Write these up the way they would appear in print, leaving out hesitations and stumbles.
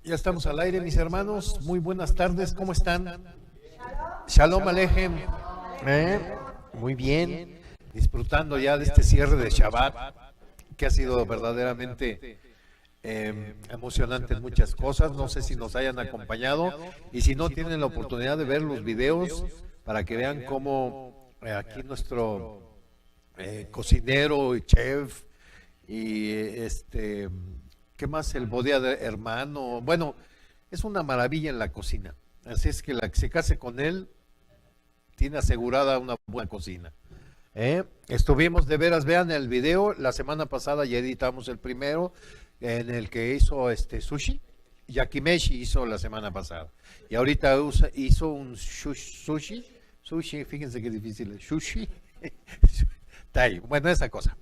Ya estamos al aire, mis hermanos. Muy buenas tardes, ¿cómo están? Shalom Alejem. Muy bien, disfrutando ya de este cierre de Shabbat, que ha sido verdaderamente emocionante en muchas cosas. No sé si nos hayan acompañado, y si no, tienen la oportunidad de ver los videos para que vean cómo aquí nuestro cocinero y chef y ¿qué más? El bodega de hermano. Bueno, es una maravilla en la cocina. Así es que la que se case con él tiene asegurada una buena cocina. Estuvimos de veras, vean el video, la semana pasada ya editamos el primero, en el que hizo sushi. Yakimeshi hizo la semana pasada. Y ahorita hizo un sushi, fíjense qué difícil es, sushi. Tai, bueno, esa cosa.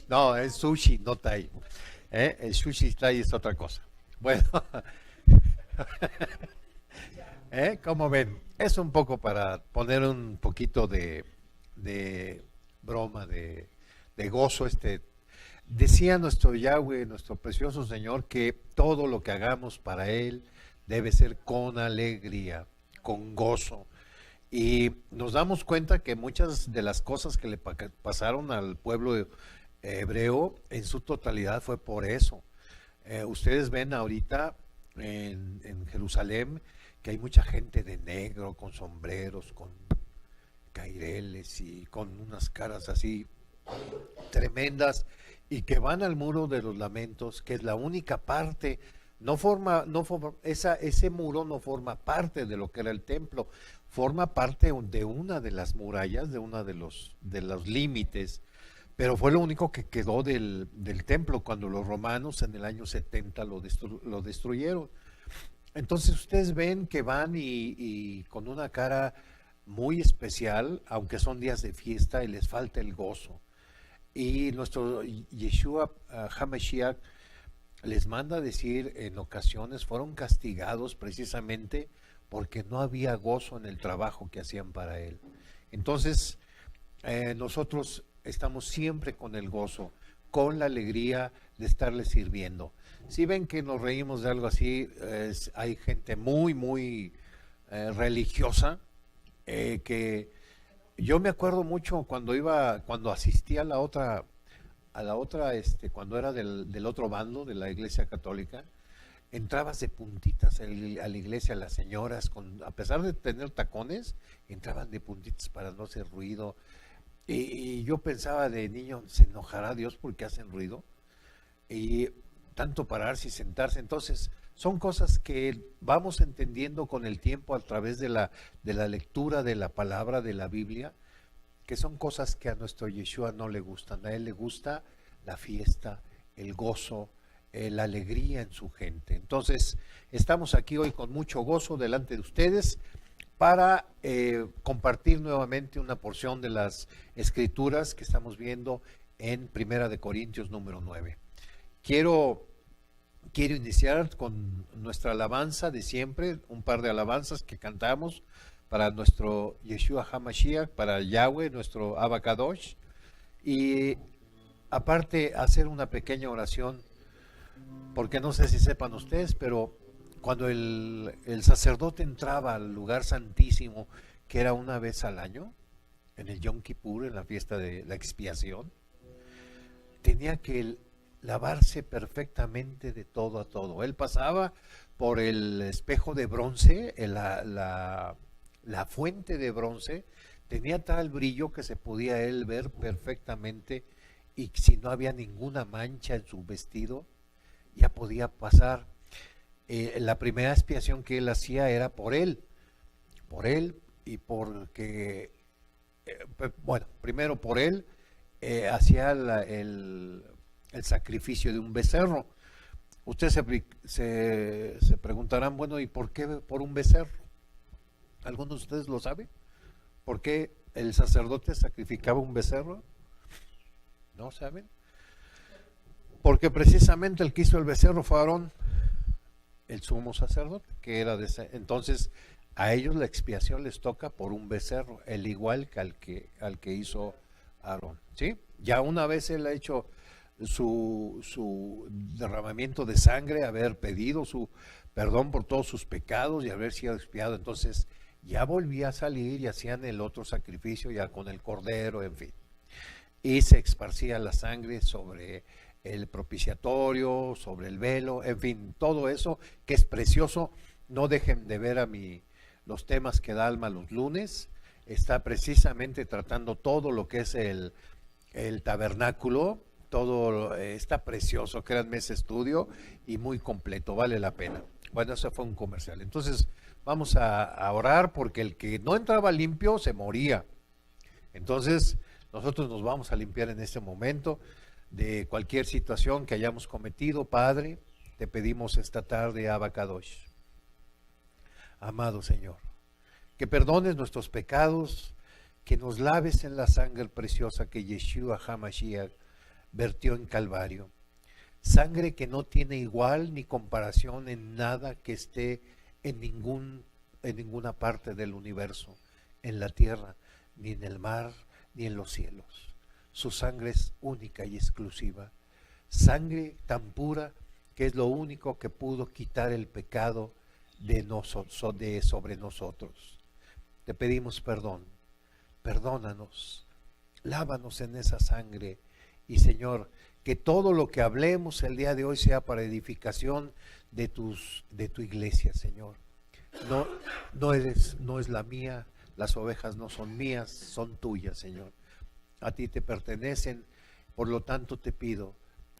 No, es sushi, no tai. El sushi tai es otra cosa. Bueno, ¿cómo ven? Es un poco para poner un poquito de broma, de gozo. Decía nuestro Yahweh, nuestro precioso Señor, que todo lo que hagamos para Él debe ser con alegría, con gozo. Y nos damos cuenta que muchas de las cosas que le pasaron al pueblo hebreo en su totalidad fue por eso. Ustedes ven ahorita en Jerusalén que hay mucha gente de negro, con sombreros, con caireles y con unas caras así tremendas, y que van al muro de los lamentos, que es la única parte. Ese muro no forma parte de lo que era el templo, forma parte de una de las murallas, de uno de los límites, pero fue lo único que quedó del templo cuando los romanos en el año 70 lo destruyeron. Entonces ustedes ven que van y con una cara muy especial, aunque son días de fiesta y les falta el gozo. Y nuestro Yeshua HaMashiach les manda a decir, en ocasiones fueron castigados precisamente porque no había gozo en el trabajo que hacían para Él. Entonces, nosotros estamos siempre con el gozo, con la alegría de estarles sirviendo. Si ven que nos reímos de algo así, hay gente muy, muy religiosa, que yo me acuerdo mucho cuando asistí a la otra, cuando era del otro bando de la Iglesia Católica. Entrabas de puntitas a la iglesia, las señoras, a pesar de tener tacones, entraban de puntitas para no hacer ruido. Y yo pensaba de niño, ¿se enojará Dios porque hacen ruido? Y tanto pararse y sentarse. Entonces, son cosas que vamos entendiendo con el tiempo a través de la lectura de la palabra de la Biblia, que son cosas que a nuestro Yeshua no le gustan. A Él le gusta la fiesta, el gozo, la alegría en su gente. Entonces, estamos aquí hoy con mucho gozo delante de ustedes para compartir nuevamente una porción de las escrituras que estamos viendo en Primera de Corintios número 9. quiero, quiero iniciar con nuestra alabanza de siempre, un par de alabanzas que cantamos para nuestro Yeshua HaMashiach, para Yahweh, nuestro Abacadosh, y aparte hacer una pequeña oración, porque no sé si sepan ustedes, pero cuando el sacerdote entraba al lugar santísimo, que era una vez al año, en el Yom Kippur, en la fiesta de la expiación, tenía que lavarse perfectamente de todo a todo. Él pasaba por el espejo de bronce, la fuente de bronce, tenía tal brillo que se podía él ver perfectamente, y si no había ninguna mancha en su vestido, ya podía pasar. La primera expiación que él hacía era por él y porque, bueno, primero por él, hacía el sacrificio de un becerro. Ustedes se preguntarán, bueno, ¿y por qué por un becerro? ¿Alguno de ustedes lo sabe? ¿Por qué el sacerdote sacrificaba un becerro? ¿No saben? Porque precisamente el que hizo el becerro fue Aarón, el sumo sacerdote, que era de ese. Entonces, a ellos la expiación les toca por un becerro, el igual que al que hizo Aarón, ¿sí? Ya una vez él ha hecho su derramamiento de sangre, haber pedido su perdón por todos sus pecados y haber sido expiado, entonces ya volvía a salir y hacían el otro sacrificio ya con el cordero, en fin. Y se esparcía la sangre sobre el propiciatorio, sobre el velo, en fin, todo eso que es precioso. No dejen de ver los temas que da Alma los lunes. Está precisamente tratando todo lo que es el tabernáculo, todo está precioso, créanme, ese estudio, y muy completo, vale la pena. Bueno, ese fue un comercial. Entonces vamos a orar, porque el que no entraba limpio se moría. Entonces nosotros nos vamos a limpiar en este momento de cualquier situación que hayamos cometido. Padre, te pedimos esta tarde, Abacadosh, amado Señor, que perdones nuestros pecados, que nos laves en la sangre preciosa que Yeshua HaMashiach vertió en Calvario, sangre que no tiene igual ni comparación en nada que esté en ninguna parte del universo, en la tierra, ni en el mar, ni en los cielos. Su sangre es única y exclusiva, sangre tan pura que es lo único que pudo quitar el pecado sobre nosotros. Te pedimos perdón, perdónanos, lávanos en esa sangre, y Señor, que todo lo que hablemos el día de hoy sea para edificación de tu iglesia, Señor. No es la mía, las ovejas no son mías, son tuyas, Señor. A ti te pertenecen, por lo tanto te pido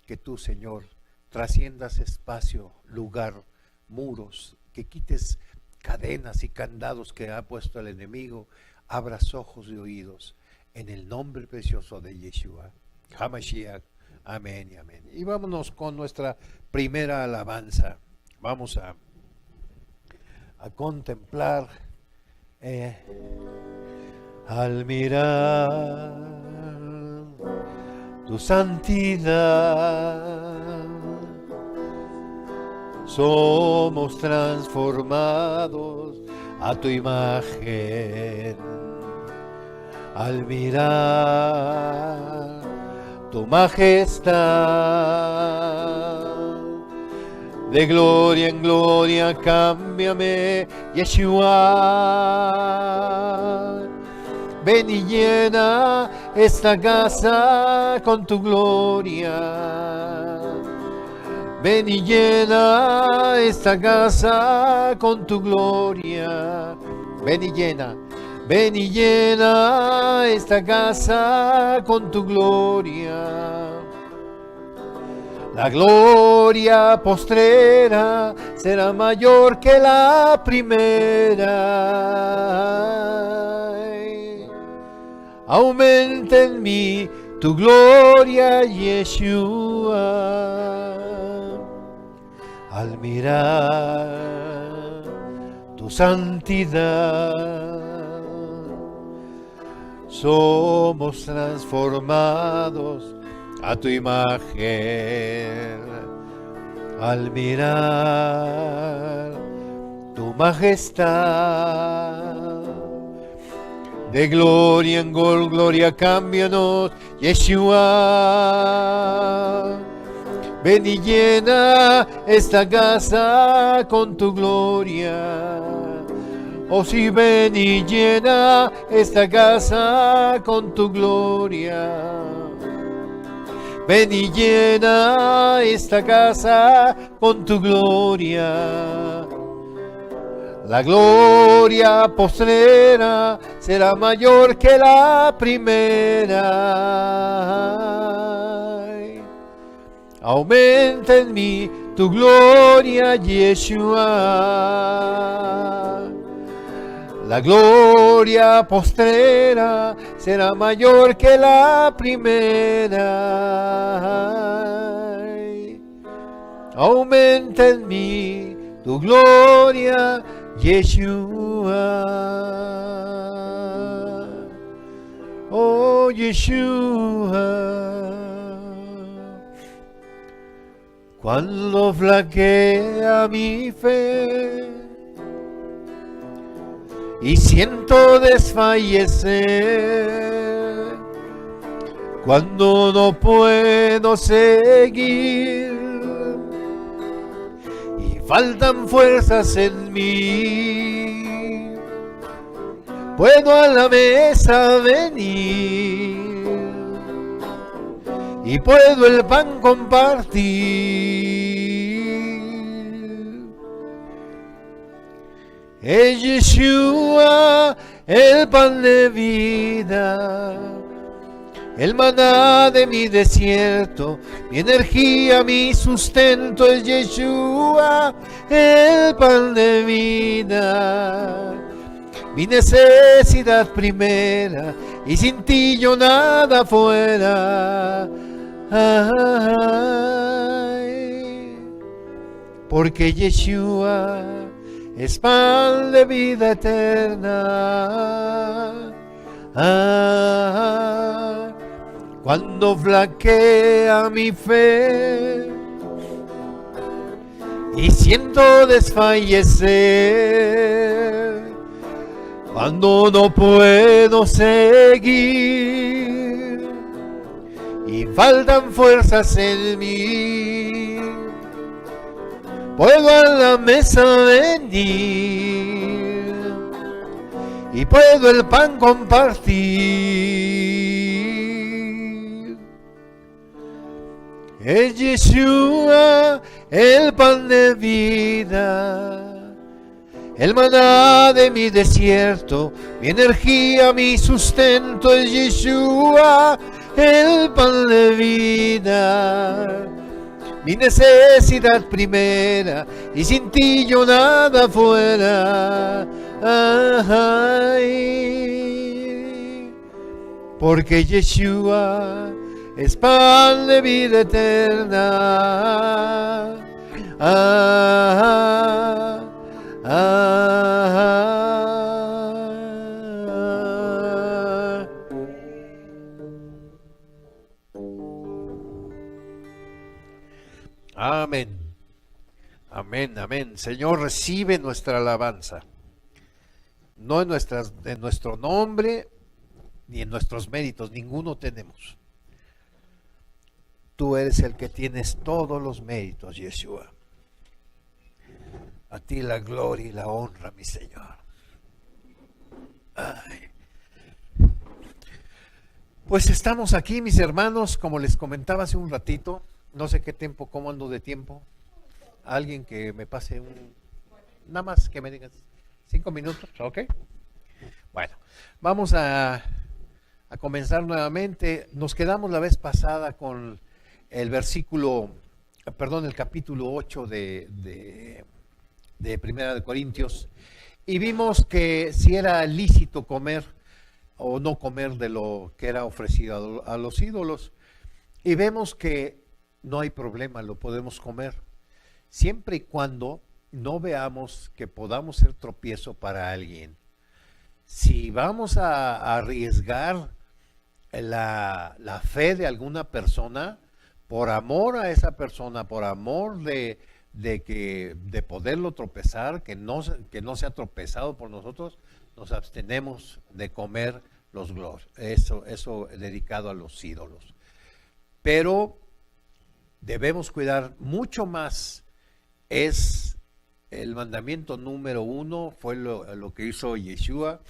que tú, Señor, trasciendas espacio, lugar, muros, que quites cadenas y candados que ha puesto el enemigo, abras ojos y oídos, en el nombre precioso de Yeshua HaMashiach. Amén y amén. Y vámonos con nuestra primera alabanza. Vamos a contemplar al mirar tu santidad, somos transformados a tu imagen. Al mirar tu majestad, de gloria en gloria cámbiame, Yeshua. Ven y llena esta casa con tu gloria. Ven y llena esta casa con tu gloria. Ven y llena esta casa con tu gloria. La gloria postrera será mayor que la primera. Aumenta en mí tu gloria, Yeshua. Al mirar tu santidad, somos transformados a tu imagen. al mirar tu majestad. De gloria en gloria cámbianos, Yeshua. Ven y llena esta casa con tu gloria. Oh sí, ven y llena esta casa con tu gloria. Ven y llena esta casa con tu gloria. La gloria postrera será mayor que la primera. Aumenta en mí tu gloria, Yeshua. La gloria postrera será mayor que la primera. Aumenta en mí tu gloria, Yeshua. Oh, Yeshua. Cuando flaquea mi fe y siento desfallecer, cuando no puedo seguir y faltan fuerzas en mí, puedo a la mesa venir y puedo el pan compartir. Es Yeshua, el pan de vida, el maná de mi desierto, mi energía, mi sustento. Es Yeshua, el pan de vida, mi necesidad primera, y sin ti yo nada fuera. Ay, porque Yeshua es pan de vida eterna. Cuando flaquea mi fe y siento desfallecer, cuando no puedo seguir y faltan fuerzas en mí, puedo a la mesa venir y puedo el pan compartir. Es Yeshua, el pan de vida, el maná de mi desierto, mi energía, mi sustento. Es Yeshua, el pan de vida, mi necesidad primera, y sin ti yo nada fuera. Ay, porque Yeshua es pan de vida eterna. Amén. Amén, amén. Señor, recibe nuestra alabanza. No en nuestro nombre ni en nuestros méritos, ninguno tenemos. Tú eres el que tienes todos los méritos, Yeshua. A ti la gloria y la honra, mi Señor. Ay. Pues estamos aquí, mis hermanos, como les comentaba hace un ratito. No sé qué tiempo, cómo ando de tiempo. Alguien que me pase nada más que me digas 5 minutos, ¿ok? Bueno, vamos a comenzar nuevamente. Nos quedamos la vez pasada con el el capítulo 8 de Primera de Corintios, y vimos que si era lícito comer o no comer de lo que era ofrecido a los ídolos, y vemos que no hay problema, lo podemos comer, siempre y cuando no veamos que podamos ser tropiezo para alguien. Si vamos a arriesgar la fe de alguna persona, por amor a esa persona, por amor de poderlo tropezar, que no sea tropezado por nosotros, nos abstenemos de comer los glorios, eso dedicado a los ídolos. Pero debemos cuidar mucho más, es el mandamiento número 1, fue lo que hizo Yeshua.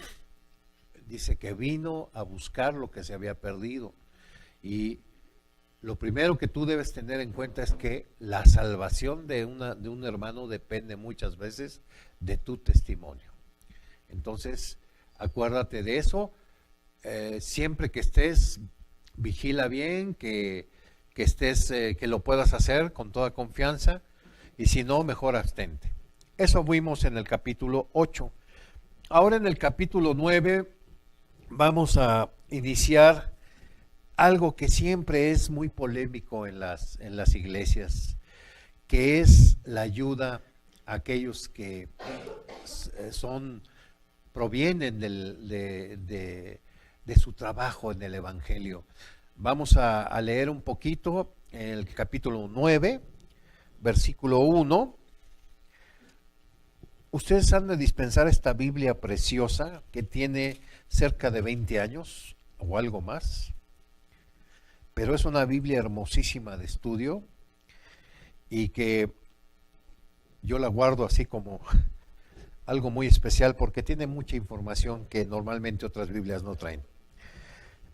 Dice que vino a buscar lo que se había perdido. Y lo primero que tú debes tener en cuenta es que la salvación de un hermano depende muchas veces de tu testimonio. Entonces, acuérdate de eso. Siempre que estés, vigila bien, que estés, que lo puedas hacer con toda confianza, y si no, mejor abstente. Eso vimos en el capítulo 8. Ahora en el capítulo 9 vamos a iniciar algo que siempre es muy polémico en las iglesias, que es la ayuda a aquellos que provienen de su trabajo en el Evangelio. Vamos a leer un poquito en el capítulo 9, versículo 1. Ustedes han de dispensar esta Biblia preciosa que tiene cerca de 20 años o algo más, pero es una Biblia hermosísima de estudio y que yo la guardo así como algo muy especial porque tiene mucha información que normalmente otras Biblias no traen.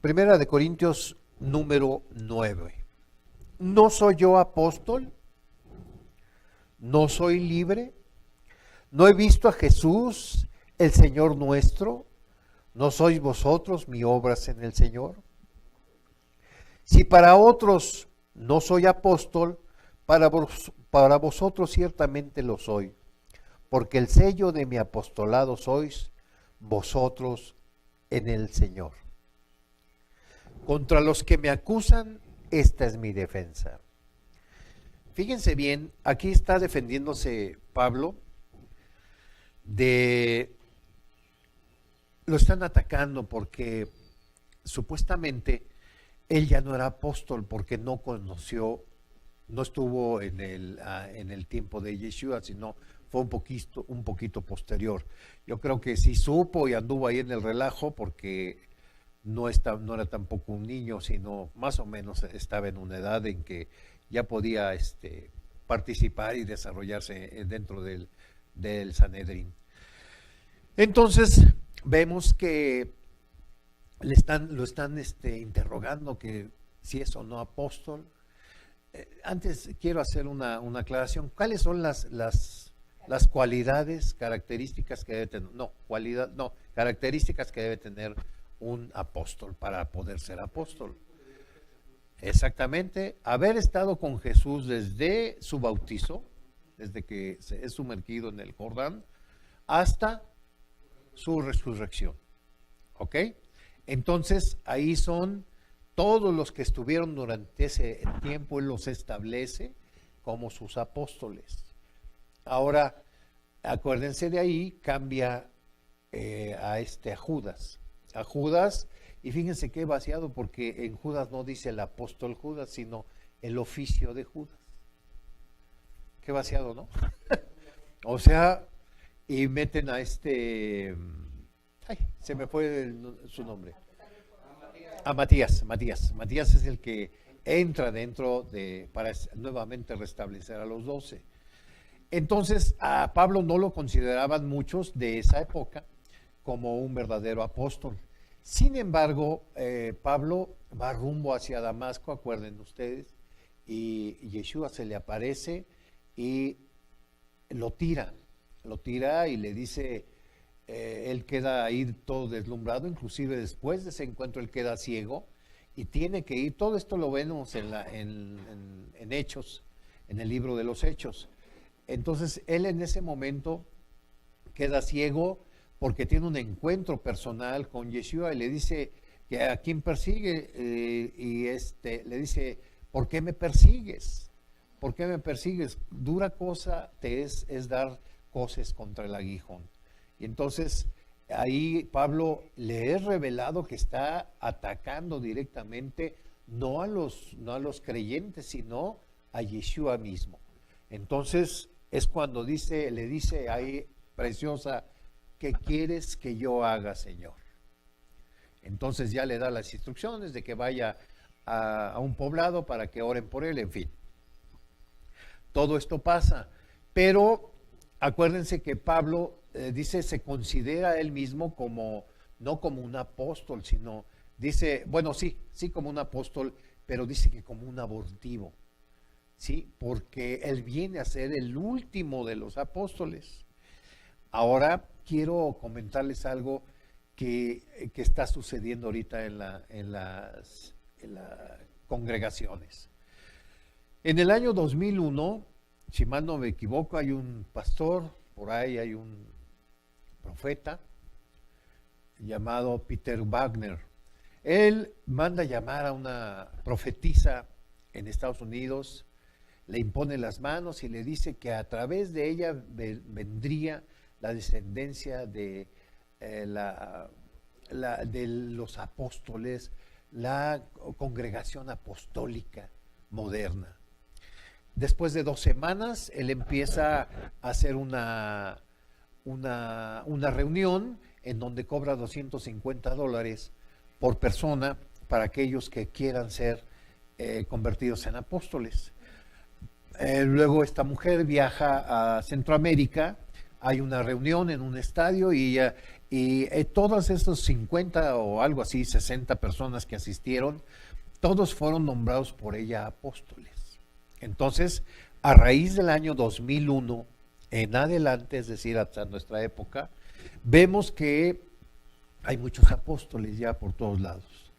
Primera de Corintios número 9. ¿No soy yo apóstol? ¿No soy libre? ¿No he visto a Jesús, el Señor nuestro? ¿No sois vosotros mis obras en el Señor? Si para otros no soy apóstol, para vosotros ciertamente lo soy, porque el sello de mi apostolado sois vosotros en el Señor. Contra los que me acusan, esta es mi defensa. Fíjense bien, aquí está defendiéndose Pablo lo están atacando porque supuestamente él ya no era apóstol porque no estuvo en el tiempo de Yeshua, sino fue un poquito posterior. Yo creo que sí supo y anduvo ahí en el relajo porque no era tampoco un niño, sino más o menos estaba en una edad en que ya podía participar y desarrollarse dentro del Sanedrín. Entonces vemos que lo están interrogando que si es o no apóstol. Antes quiero hacer una aclaración. ¿Cuáles son las cualidades, características que debe tener? Características que debe tener un apóstol para poder ser apóstol. Exactamente, haber estado con Jesús desde su bautizo, desde que se es sumergido en el Jordán, hasta su resurrección. ¿Ok? Entonces, ahí son todos los que estuvieron durante ese tiempo, Él los establece como sus apóstoles. Ahora, acuérdense de ahí, cambia a Judas. A Judas, y fíjense qué vaciado, porque en Judas no dice el apóstol Judas, sino el oficio de Judas. Qué vaciado, ¿no? O sea, y meten a se me fue su nombre. A Matías. Matías es el que entra dentro para nuevamente restablecer a los 12. Entonces, a Pablo no lo consideraban muchos de esa época como un verdadero apóstol. Sin embargo, Pablo va rumbo hacia Damasco, acuerden ustedes, y Yeshua se le aparece y lo tira y le dice, él queda ahí todo deslumbrado, inclusive después de ese encuentro él queda ciego y tiene que ir. Todo esto lo vemos en Hechos, en el libro de los Hechos. Entonces él en ese momento queda ciego porque tiene un encuentro personal con Yeshua y le dice que a quién persigue, y le dice, ¿por qué me persigues? ¿Por qué me persigues? Dura cosa te es dar coces contra el aguijón. Y entonces ahí Pablo le es revelado que está atacando directamente no a los creyentes, sino a Yeshua mismo. Entonces es cuando le dice ahí, preciosa, ¿qué quieres que yo haga, Señor? Entonces ya le da las instrucciones de que vaya a un poblado para que oren por él, en fin. Todo esto pasa, pero acuérdense que Pablo dice, se considera él mismo como, no como un apóstol, sino, dice, bueno, sí como un apóstol, pero dice que como un abortivo, ¿sí? Porque él viene a ser el último de los apóstoles. Ahora quiero comentarles algo que está sucediendo ahorita en las congregaciones. En el año 2001, si mal no me equivoco, hay un pastor, por ahí hay un profeta llamado Peter Wagner. Él manda llamar a una profetisa en Estados Unidos, le impone las manos y le dice que a través de ella vendría la descendencia de de los apóstoles, la congregación apostólica moderna. Después de 2 semanas, él empieza a hacer una reunión en donde cobra $250 por persona para aquellos que quieran ser convertidos en apóstoles. Luego esta mujer viaja a Centroamérica, hay una reunión en un estadio y todos estos 50 o algo así, 60 personas que asistieron, todos fueron nombrados por ella apóstoles. Entonces, a raíz del año 2001 en adelante, es decir, hasta nuestra época, vemos que hay muchos apóstoles ya por todos lados.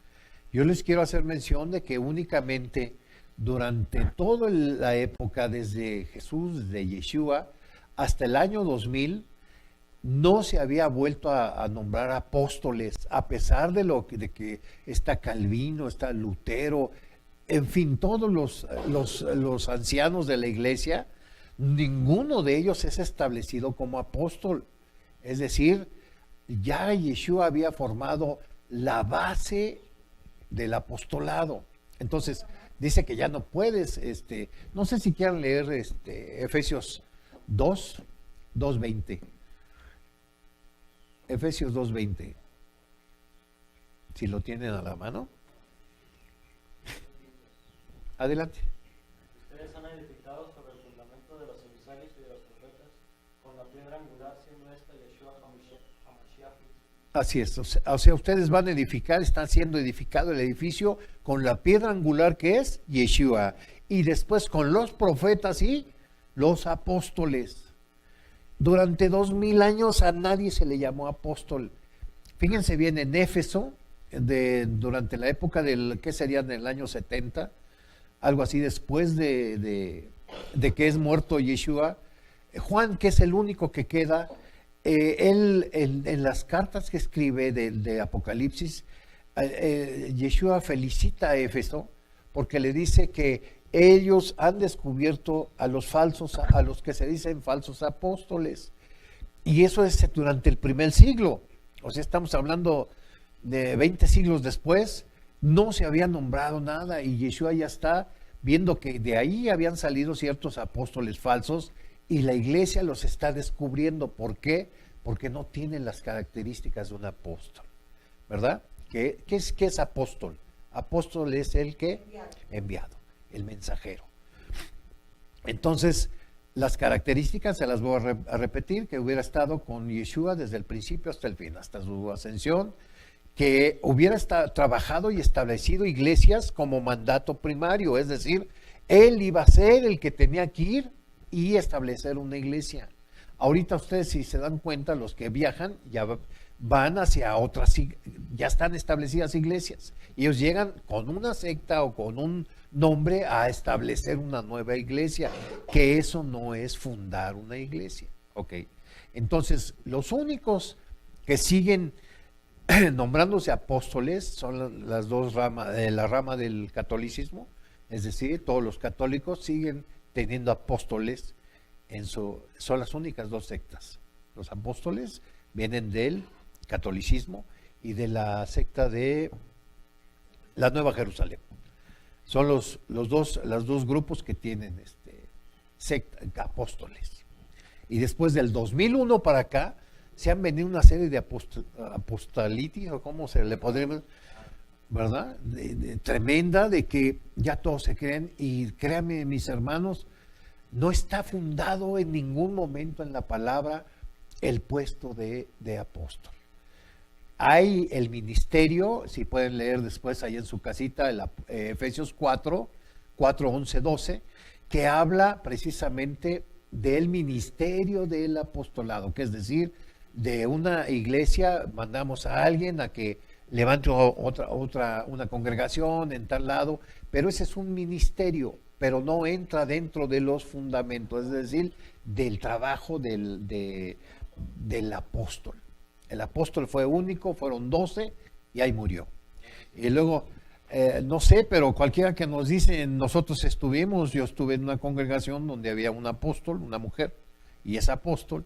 Yo les quiero hacer mención de que únicamente durante toda la época, desde Jesús, desde Yeshua, hasta el año 2000, no se había vuelto a nombrar apóstoles, a pesar de que está Calvino, está Lutero, en fin, todos los ancianos de la iglesia, ninguno de ellos es establecido como apóstol. Es decir, ya Yeshua había formado la base del apostolado. Entonces, dice que ya no puedes, no sé si quieran leer Efesios 2:20. Efesios 2:20. Si lo tienen a la mano. Adelante. Ustedes han edificado sobre el fundamento de los emisarios y de los profetas, con la piedra angular siendo esta Yeshua HaMashiach. Así es, o sea, ustedes van a edificar, están siendo edificado el edificio con la piedra angular que es Yeshua, y después con los profetas y los apóstoles. Durante 2000 años a nadie se le llamó apóstol. Fíjense bien, en Éfeso, durante la época del, ¿qué sería? En el año 70, algo así, después de que es muerto Yeshua, Juan, que es el único que queda, él en las cartas que escribe de Apocalipsis, Yeshua felicita a Éfeso porque le dice que ellos han descubierto a los falsos, a los que se dicen falsos apóstoles, y eso es durante el primer siglo. O sea, estamos hablando de 20 siglos después, no se había nombrado nada, y Yeshua ya está viendo que de ahí habían salido ciertos apóstoles falsos, y la iglesia los está descubriendo. ¿Por qué? Porque no tienen las características de un apóstol, ¿verdad? ¿Qué es apóstol? Apóstol es el que enviado, el mensajero. Entonces, las características se las voy a repetir, que hubiera estado con Yeshua desde el principio hasta el fin, hasta su ascensión, que hubiera trabajado y establecido iglesias como mandato primario, es decir, él iba a ser el que tenía que ir y establecer una iglesia. Ahorita ustedes, si se dan cuenta, los que viajan ya van hacia otras, ya están establecidas iglesias. Ellos llegan con una secta o con un nombre a establecer una nueva iglesia, que eso no es fundar una iglesia. Ok, entonces los únicos que siguen nombrándose apóstoles son las dos ramas, la rama del catolicismo, es decir, todos los católicos siguen teniendo apóstoles son las únicas dos sectas. Los apóstoles vienen del catolicismo y de la secta de la Nueva Jerusalén. Son los dos grupos que tienen apóstoles. Y después del 2001 para acá, se han venido una serie de apostolitis, o cómo se le podría, ¿verdad? Tremenda, de que ya todos se creen, y créanme, mis hermanos, no está fundado en ningún momento en la palabra el puesto de apóstol. Hay el ministerio, si pueden leer después ahí en su casita, Efesios 4, 11, 12, que habla precisamente del ministerio del apostolado, que es decir, de una iglesia mandamos a alguien a que levante una congregación en tal lado, pero ese es un ministerio, pero no entra dentro de los fundamentos, es decir, del trabajo del apóstol. El apóstol fue único, fueron 12 y ahí murió. Y luego, no sé, pero cualquiera que nos dice, nosotros yo estuve en una congregación donde había un apóstol, una mujer, y es apóstol.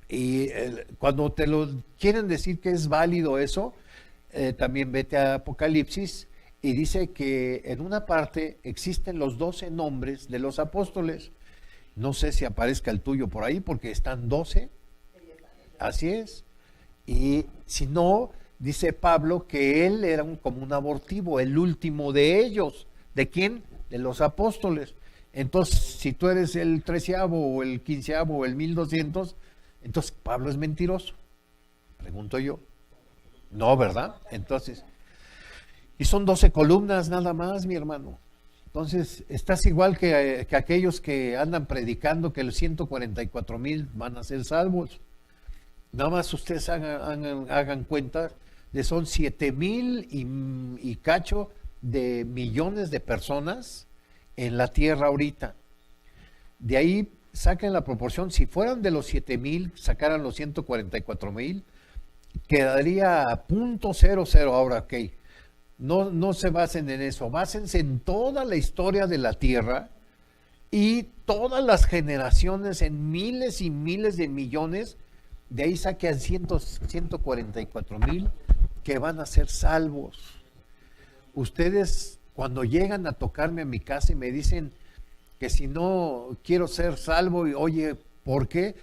Y cuando te lo quieren decir que es válido eso, también vete a Apocalipsis y dice que en una parte existen los 12 nombres de los apóstoles. No sé si aparezca el tuyo por ahí porque están 12. Así es. Y si no, dice Pablo que él era como un abortivo, el último de ellos. ¿De quién? De los apóstoles. Entonces, si tú eres el 13º o el 15º o el 1200, entonces Pablo es mentiroso. Pregunto yo. No, ¿verdad? Entonces, y son 12 columnas nada más, mi hermano. Entonces, estás igual que aquellos que andan predicando que los 144,000 van a ser salvos. Nada más ustedes hagan cuenta, son 7,000 y cacho de millones de personas en la tierra ahorita. De ahí saquen la proporción, si fueran de los 7,000, sacaran los 144,000, quedaría a .00 ahora, ok. No se basen en eso, básense en toda la historia de la tierra y todas las generaciones en miles y miles de millones. De ahí saquen 144,000 que van a ser salvos. Ustedes cuando llegan a tocarme a mi casa y me dicen que si no quiero ser salvo, y oye, ¿por qué?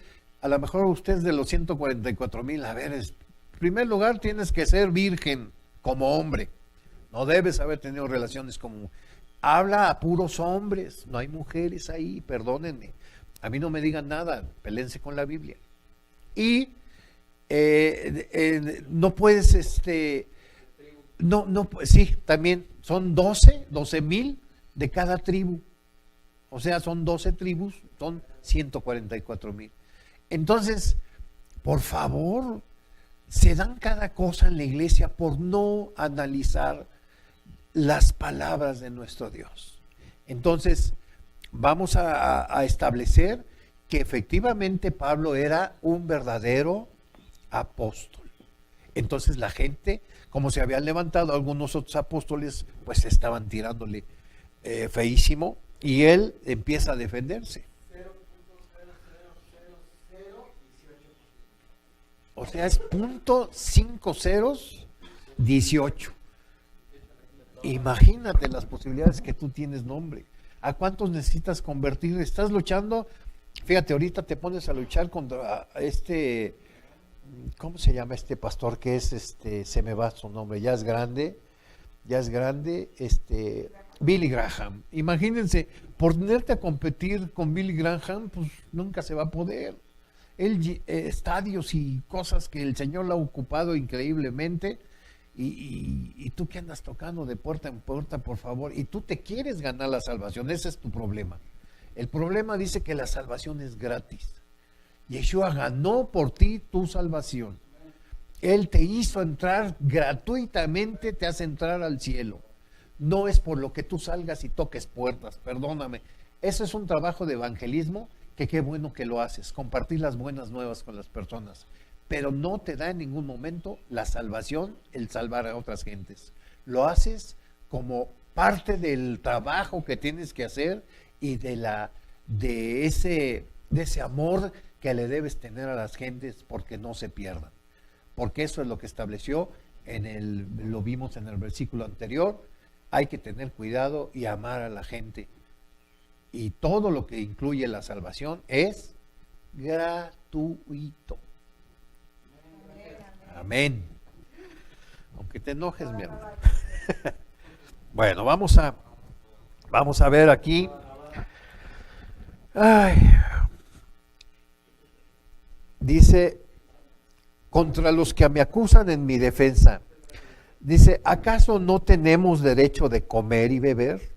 A lo mejor ustedes de los 144,000, a ver, en primer lugar tienes que ser virgen como hombre. No debes haber tenido relaciones como... Habla a puros hombres, no hay mujeres ahí, perdónenme. A mí no me digan nada, pelense con la Biblia. Y no puedes, sí, también son 12,000 de cada tribu. O sea, son 12 tribus, son 144,000. Entonces, por favor, se dan cada cosa en la iglesia por no analizar las palabras de nuestro Dios. Entonces, vamos a establecer que efectivamente Pablo era un verdadero apóstol. Entonces la gente, como se habían levantado algunos otros apóstoles, pues estaban tirándole feísimo, y él empieza a defenderse. O sea, es .5018. Imagínate las posibilidades que tú tienes, nombre. ¿A cuántos necesitas convertir? Estás luchando. Fíjate, ahorita te pones a luchar contra ¿cómo se llama este pastor que es se me va su nombre, ya es grande, Billy Graham. Imagínense, por tenerte a competir con Billy Graham, pues nunca se va a poder. Estadios y cosas que el Señor lo ha ocupado increíblemente, y tú que andas tocando de puerta en puerta, por favor, y tú te quieres ganar la salvación, ese es tu problema. El problema dice que la salvación es gratis. Yeshua ganó por ti tu salvación. Él te hizo entrar gratuitamente, te hace entrar al cielo. No es por lo que tú salgas y toques puertas, perdóname. Eso es un trabajo de evangelismo que qué bueno que lo haces, compartir las buenas nuevas con las personas. Pero no te da en ningún momento la salvación, el salvar a otras gentes. Lo haces como parte del trabajo que tienes que hacer y de ese amor que le debes tener a las gentes, porque no se pierdan. Porque eso es lo que estableció lo vimos en el versículo anterior, hay que tener cuidado y amar a la gente. Y todo lo que incluye la salvación es gratuito. Amén. Aunque te enojes, mi hermano. Bueno, vamos a ver aquí. Ay. Dice, contra los que me acusan en mi defensa. Dice, ¿acaso no tenemos derecho de comer y beber?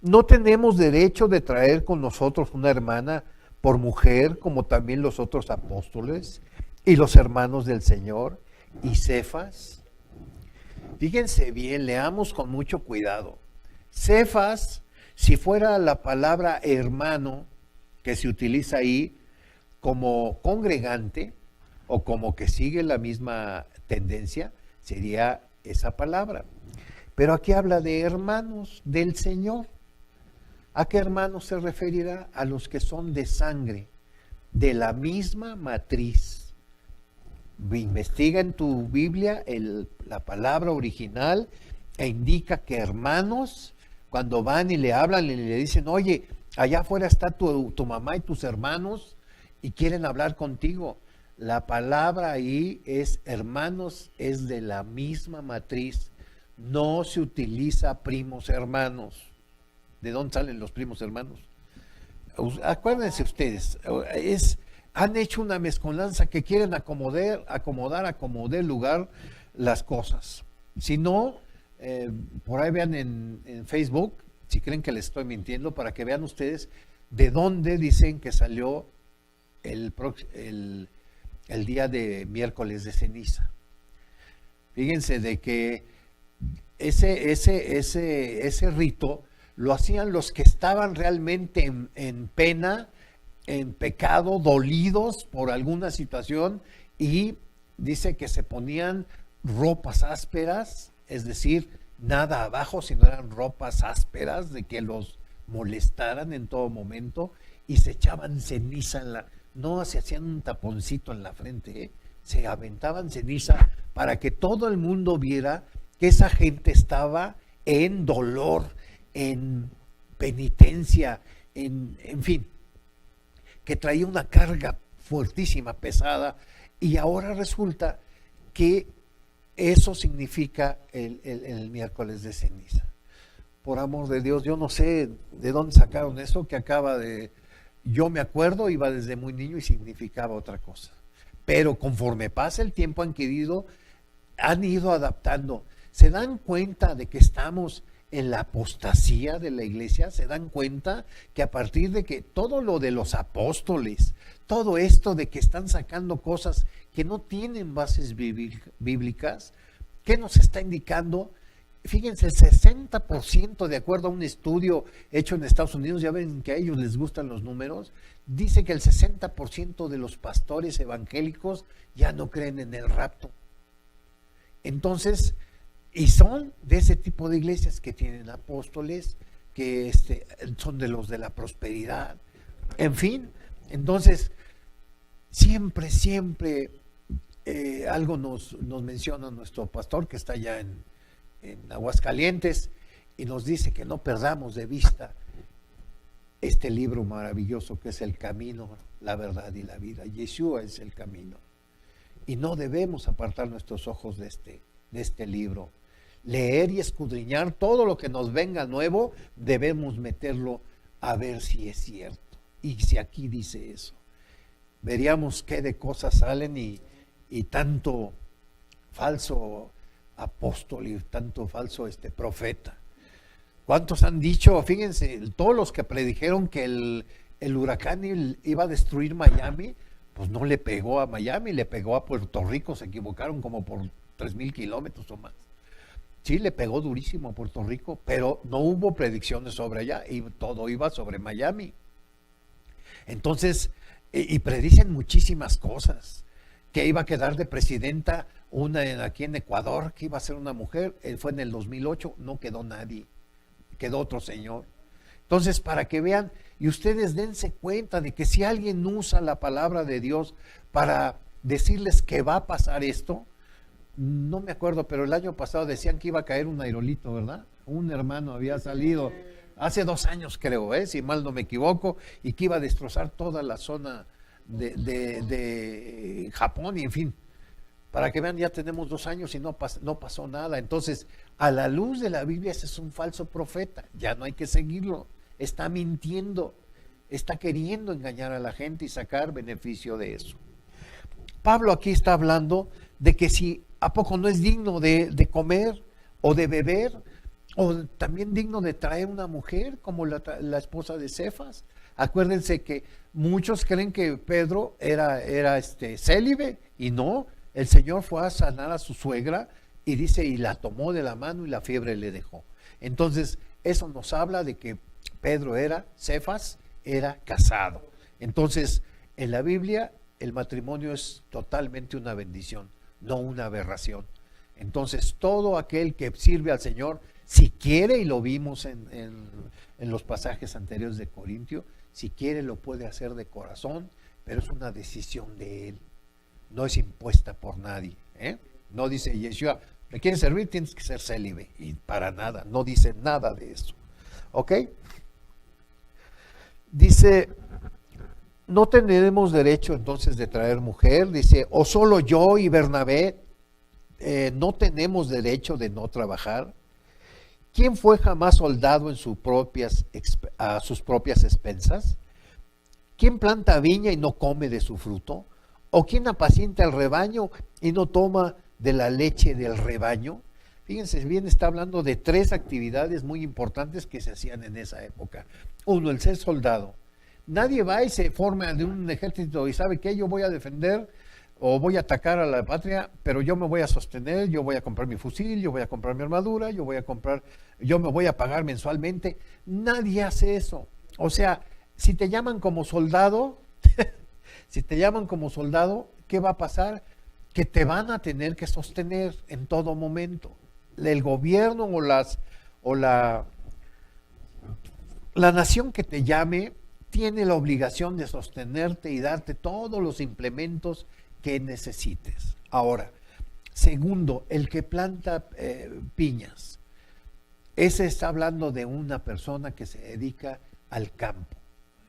¿No tenemos derecho de traer con nosotros una hermana por mujer, como también los otros apóstoles y los hermanos del Señor y Cefas? Fíjense bien, leamos con mucho cuidado. Cefas, si fuera la palabra hermano que se utiliza ahí como congregante o como que sigue la misma tendencia, sería esa palabra. Pero aquí habla de hermanos del Señor. ¿A qué hermanos se referirá? A los que son de sangre, de la misma matriz. Investiga en tu Biblia la palabra original e indica que hermanos, cuando van y le hablan y le dicen, oye, allá afuera está tu mamá y tus hermanos y quieren hablar contigo. La palabra ahí es hermanos, es de la misma matriz. No se utiliza primos hermanos. ¿De dónde salen los primos hermanos? Acuérdense ustedes, han hecho una mezcolanza que quieren acomodar como dé lugar las cosas. Si no, por ahí vean en Facebook, si creen que les estoy mintiendo, para que vean ustedes de dónde dicen que salió el día de miércoles de ceniza. Fíjense de que ese rito lo hacían los que estaban realmente en pena, en pecado, dolidos por alguna situación, y dice que se ponían ropas ásperas, es decir, nada abajo, sino eran ropas ásperas de que los molestaran en todo momento, y se echaban ceniza no se hacían un taponcito en la frente, se aventaban ceniza para que todo el mundo viera que esa gente estaba en dolor, en penitencia, en fin, que traía una carga fuertísima, pesada, y ahora resulta que eso significa el miércoles de ceniza. Por amor de Dios, yo no sé de dónde sacaron eso que acaba de... Yo me acuerdo, iba desde muy niño y significaba otra cosa. Pero conforme pasa el tiempo han ido adaptando. ¿Se dan cuenta de que estamos en la apostasía de la iglesia? ¿Se dan cuenta que a partir de que todo lo de los apóstoles, todo esto de que están sacando cosas que no tienen bases bíblicas, ¿qué nos está indicando? Fíjense, el 60%, de acuerdo a un estudio hecho en Estados Unidos, ya ven que a ellos les gustan los números, dice que el 60% de los pastores evangélicos ya no creen en el rapto. Entonces, y son de ese tipo de iglesias que tienen apóstoles, que son de los de la prosperidad, en fin. Entonces, siempre algo nos menciona nuestro pastor que está allá en Aguascalientes, y nos dice que no perdamos de vista este libro maravilloso que es el camino, la verdad y la vida. Yeshua es el camino, y no debemos apartar nuestros ojos de este libro. Leer y escudriñar todo lo que nos venga nuevo, debemos meterlo a ver si es cierto, y si aquí dice eso, veríamos qué de cosas salen, y tanto falso apóstol y tanto falso profeta. ¿Cuántos han dicho? Fíjense, todos los que predijeron que el huracán iba a destruir Miami, pues no le pegó a Miami, le pegó a Puerto Rico, se equivocaron como por 3,000 kilómetros o más. Sí, le pegó durísimo a Puerto Rico, pero no hubo predicciones sobre allá, y todo iba sobre Miami. Entonces, y predicen muchísimas cosas, que iba a quedar de presidenta aquí en Ecuador, que iba a ser una mujer, fue en el 2008, no quedó nadie, quedó otro señor. Entonces, para que vean, y ustedes dense cuenta de que si alguien usa la palabra de Dios para decirles que va a pasar esto, no me acuerdo, pero el año pasado decían que iba a caer un aerolito, ¿verdad? Un hermano había salido hace 2 años, creo, si mal no me equivoco, y que iba a destrozar toda la zona de Japón, y en fin, para que vean, ya tenemos 2 años y no pasó nada. Entonces, a la luz de la Biblia, ese es un falso profeta, ya no hay que seguirlo, está mintiendo, está queriendo engañar a la gente y sacar beneficio de eso. Pablo aquí está hablando de que si a poco no es digno de comer o de beber, o también digno de traer una mujer como la esposa de Cefas. Acuérdense que muchos creen que Pedro era célibe, y no, el Señor fue a sanar a su suegra y dice, y la tomó de la mano y la fiebre le dejó. Entonces, eso nos habla de que Cefas era casado. Entonces, en la Biblia, el matrimonio es totalmente una bendición, no una aberración. Entonces, todo aquel que sirve al Señor, si quiere, y lo vimos en los pasajes anteriores de Corintio, si quiere lo puede hacer de corazón, pero es una decisión de él, no es impuesta por nadie. No dice Yeshua, ¿me quieres servir? Tienes que ser célibe, y para nada, no dice nada de eso. ¿Ok? Dice, no tenemos derecho entonces de traer mujer, dice, o solo yo y Bernabé no tenemos derecho de no trabajar. ¿Quién fue jamás soldado a sus propias expensas? ¿Quién planta viña y no come de su fruto? ¿O quién apacienta el rebaño y no toma de la leche del rebaño? Fíjense bien, está hablando de 3 actividades muy importantes que se hacían en esa época. 1, el ser soldado. Nadie va y se forma de un ejército y sabe que yo voy a defender o voy a atacar a la patria, pero yo me voy a sostener, yo voy a comprar mi fusil, yo voy a comprar mi armadura, yo me voy a pagar mensualmente. Nadie hace eso. O sea, si te llaman como soldado, ¿qué va a pasar? Que te van a tener que sostener en todo momento. El gobierno o la nación que te llame tiene la obligación de sostenerte y darte todos los implementos que necesites. Ahora, segundo, el que planta piñas, ese está hablando de una persona que se dedica al campo,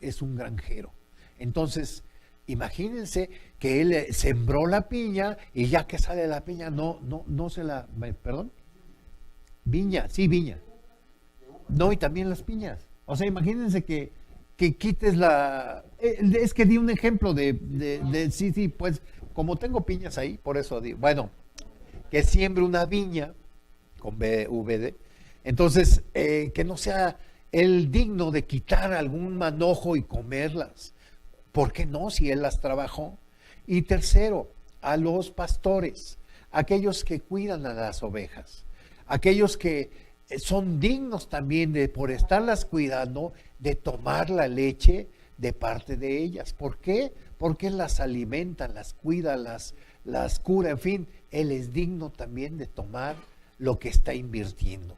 es un granjero. Entonces, imagínense que él sembró la piña y ya que sale la piña, no se la, perdón, viña. No, y también las piñas. O sea, imagínense que quites es que di un ejemplo sí, pues, como tengo piñas ahí, por eso digo, bueno, que siembre una viña, con BVD, entonces, que no sea él digno de quitar algún manojo y comerlas. ¿Por qué no, si él las trabajó? Y tercero, a los pastores, aquellos que cuidan a las ovejas, aquellos que son dignos también por estarlas cuidando, de tomar la leche de parte de ellas. ¿Por qué? Porque las alimenta, las cuida, las cura, en fin, él es digno también de tomar lo que está invirtiendo.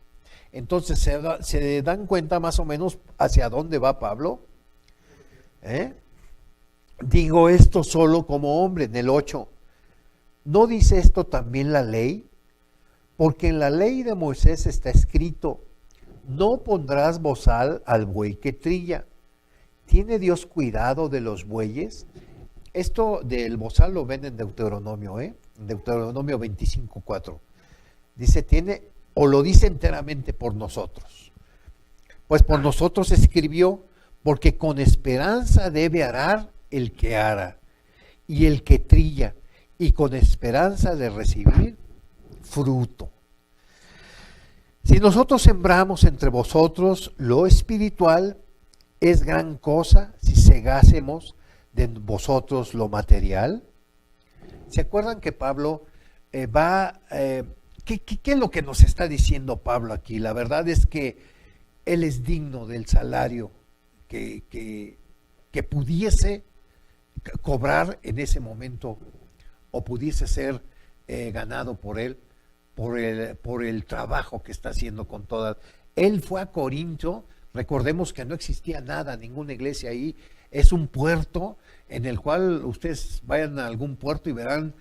Entonces, ¿se dan cuenta más o menos hacia dónde va Pablo? Digo esto solo como hombre, en el 8. ¿No dice esto también la ley? Porque en la ley de Moisés está escrito, no pondrás bozal al buey que trilla. ¿Tiene Dios cuidado de los bueyes? Esto del bozal lo ven en Deuteronomio, Deuteronomio 25:4. Dice, o lo dice enteramente por nosotros. Pues por nosotros escribió, porque con esperanza debe arar el que ara, y el que trilla, y con esperanza de recibir fruto. Si nosotros sembramos entre vosotros lo espiritual, es gran cosa si segásemos de vosotros lo material. ¿Se acuerdan que Pablo ¿qué es lo que nos está diciendo Pablo aquí? La verdad es que él es digno del salario que pudiese cobrar en ese momento, o pudiese ser ganado por él, por el trabajo que está haciendo con todas. Él fue a Corinto, recordemos que no existía nada, ninguna iglesia ahí, es un puerto en el cual ustedes vayan a algún puerto y verán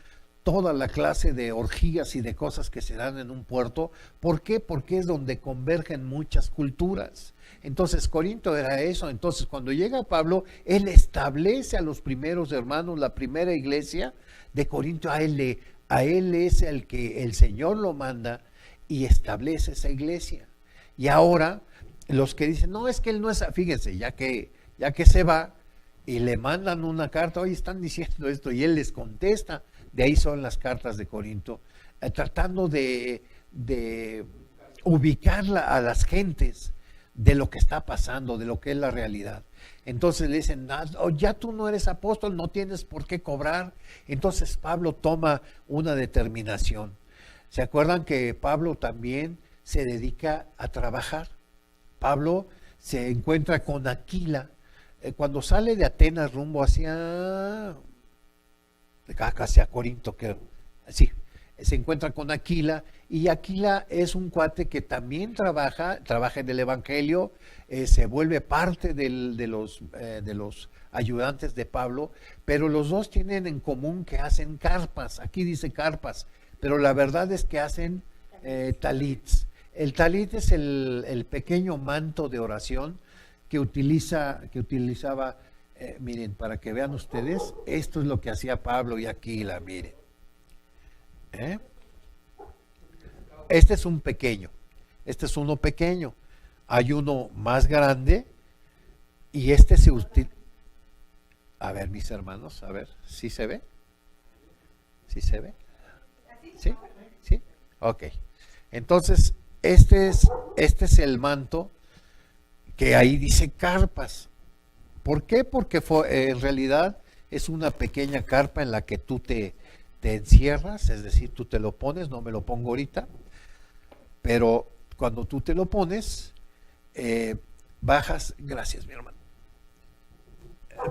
toda la clase de orgías y de cosas que se dan en un puerto. ¿Por qué? Porque es donde convergen muchas culturas. Entonces Corinto era eso. Entonces cuando llega Pablo, él establece a los primeros hermanos, la primera iglesia de Corinto. A él es el que el Señor lo manda y establece esa iglesia. Y ahora los que dicen, no, es que él no es, fíjense, ya que se va y le mandan una carta, oye, están diciendo esto, y él les contesta. De ahí son las cartas de Corinto, tratando de ubicar a las gentes de lo que está pasando, de lo que es la realidad. Entonces le dicen, ya tú no eres apóstol, no tienes por qué cobrar. Entonces Pablo toma una determinación. ¿Se acuerdan que Pablo también se dedica a trabajar? Pablo se encuentra con Aquila. Cuando sale de Atenas rumbo hacia Corinto, que sí, se encuentra con Aquila, y Aquila es un cuate que también trabaja en el Evangelio, se vuelve parte de los ayudantes de Pablo, pero los dos tienen en común que hacen carpas. Aquí dice carpas, pero la verdad es que hacen talits. El talit es el pequeño manto de oración que utilizaba, miren, para que vean ustedes, esto es lo que hacía Pablo y Aquila, miren. Este es un pequeño, este es uno pequeño, hay uno más grande y este se utiliza. A ver, mis hermanos, a ver, ¿sí se ve? ¿Sí se ve? ¿Sí? ¿Sí? Ok. Entonces, este es el manto que ahí dice carpas. ¿Por qué? Porque en realidad es una pequeña carpa en la que tú te encierras, es decir, tú te lo pones, no me lo pongo ahorita, pero cuando tú te lo pones, bajas, gracias mi hermano,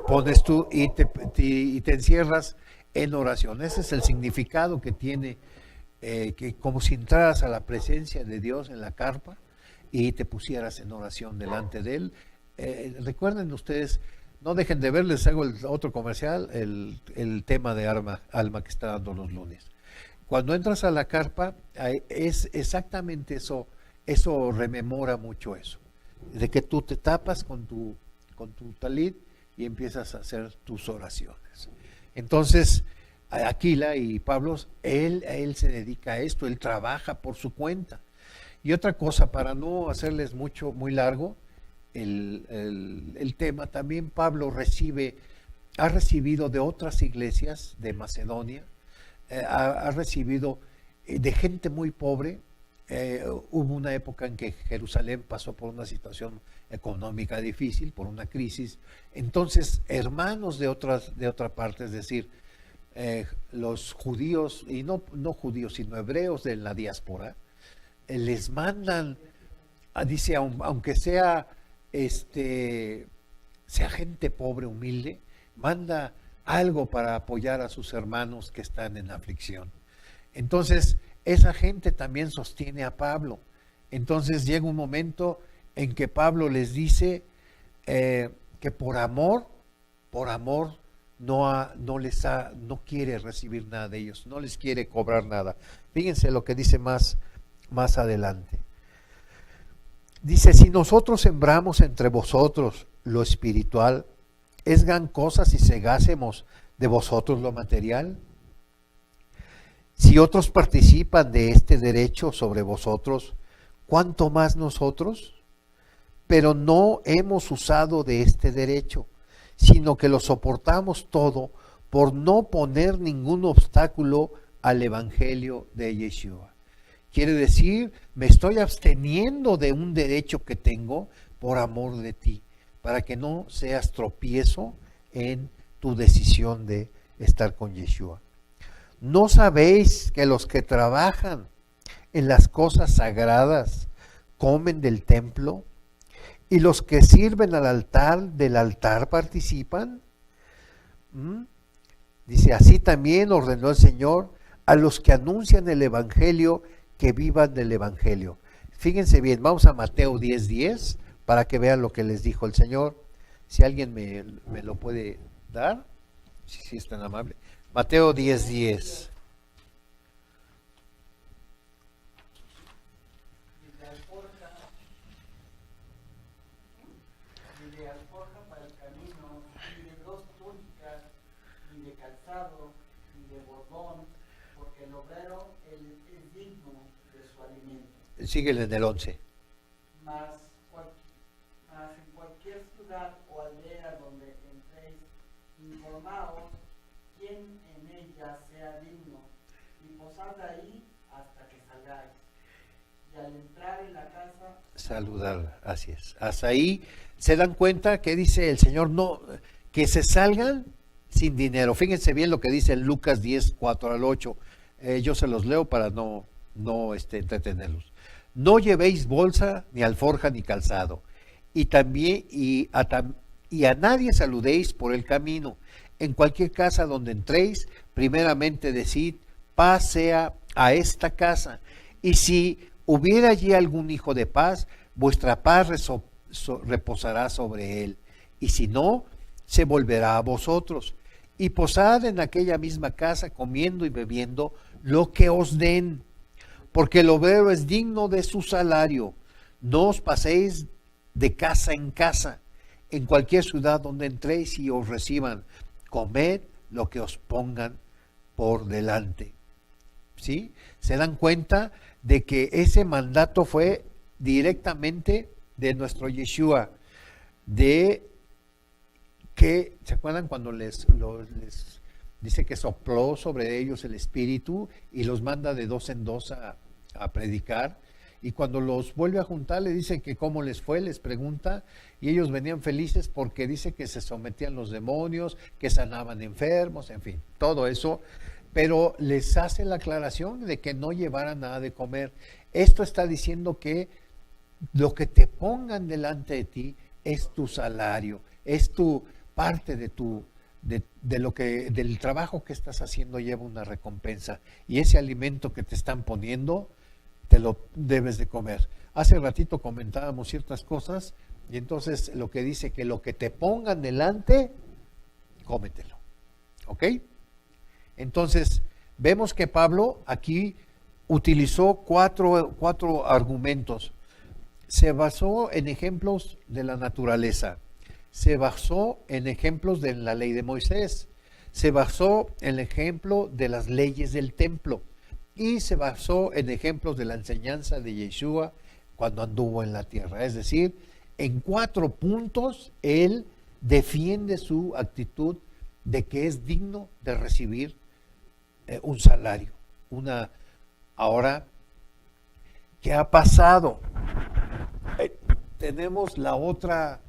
pones tú y te encierras en oración. Ese es el significado que tiene, que como si entraras a la presencia de Dios en la carpa y te pusieras en oración delante de Él. Recuerden ustedes, no dejen de ver, les hago el otro comercial, el tema de alma que está dando los lunes. Cuando entras a la carpa, es exactamente eso rememora mucho eso, de que tú te tapas con tu talit y empiezas a hacer tus oraciones. Entonces, Aquila y Pablo, él se dedica a esto, él trabaja por su cuenta. Y otra cosa, para no hacerles muy largo el tema, también Pablo ha recibido de otras iglesias de Macedonia, ha recibido de gente muy pobre. Hubo una época en que Jerusalén pasó por una situación económica difícil, por una crisis. Entonces, hermanos de otra parte, es decir, los judíos, y no judíos, sino hebreos de la diáspora, les mandan, dice, aunque sea gente pobre, humilde, manda algo para apoyar a sus hermanos que están en aflicción. Entonces, esa gente también sostiene a Pablo. Entonces llega un momento en que Pablo les dice que por amor no quiere recibir nada de ellos, no les quiere cobrar nada. Fíjense lo que dice más adelante. Dice, si nosotros sembramos entre vosotros lo espiritual, ¿es gran cosa si segásemos de vosotros lo material? Si otros participan de este derecho sobre vosotros, ¿cuánto más nosotros? Pero no hemos usado de este derecho, sino que lo soportamos todo por no poner ningún obstáculo al evangelio de Yeshua. Quiere decir, me estoy absteniendo de un derecho que tengo por amor de ti, para que no seas tropiezo en tu decisión de estar con Yeshua. ¿No sabéis que los que trabajan en las cosas sagradas comen del templo y los que sirven al altar del altar participan? Dice, así también ordenó el Señor a los que anuncian el evangelio que vivan del evangelio. Fíjense bien, vamos a Mateo 10:10 para que vean lo que les dijo el Señor. Si alguien me lo puede dar, si es tan amable. Mateo 10:10. obrero es digno de su alimento. Síguele en el 11. Mas en cualquier ciudad o aldea donde entréis, informaos quién en ella sea digno, y posad ahí hasta que salgáis. Y al entrar en la casa, Saludar, así es. Hasta ahí se dan cuenta que dice el Señor, no, que se salgan sin dinero. Fíjense bien lo que dice en Lucas 10, 4 al 8. Yo se los leo para no entretenerlos. No llevéis bolsa, ni alforja, ni calzado. Y también, y a nadie saludéis por el camino. En cualquier casa donde entréis, primeramente decid, paz sea a esta casa. Y si hubiera allí algún hijo de paz, vuestra paz reposará sobre él. Y si no, se volverá a vosotros. Y posad en aquella misma casa, comiendo y bebiendo lo que os den, porque el obrero es digno de su salario. No os paséis de casa en casa. En cualquier ciudad donde entréis y os reciban, comed lo que os pongan por delante. ¿Sí? Se dan cuenta de que ese mandato fue directamente de nuestro Yeshua, de que, ¿se acuerdan cuando les dice que sopló sobre ellos el Espíritu y los manda de dos en dos a predicar? Y cuando los vuelve a juntar le dice que cómo les fue, les pregunta, y ellos venían felices porque dice que se sometían los demonios, que sanaban enfermos, en fin, todo eso, pero les hace la aclaración de que no llevaran nada de comer. Esto está diciendo que lo que te pongan delante de ti es tu salario, es tu parte de tu del trabajo que estás haciendo, lleva una recompensa, y ese alimento que te están poniendo te lo debes de comer. Hace ratito comentábamos ciertas cosas y entonces lo que dice que lo que te pongan delante, cómetelo. ¿Ok? Entonces vemos que Pablo aquí utilizó cuatro argumentos. Se basó en ejemplos de la naturaleza, se basó en ejemplos de la ley de Moisés, se basó en el ejemplo de las leyes del templo y se basó en ejemplos de la enseñanza de Yeshua cuando anduvo en la tierra. Es decir, en 4 puntos él defiende su actitud de que es digno de recibir un salario. Ahora, ¿qué ha pasado? Tenemos la otra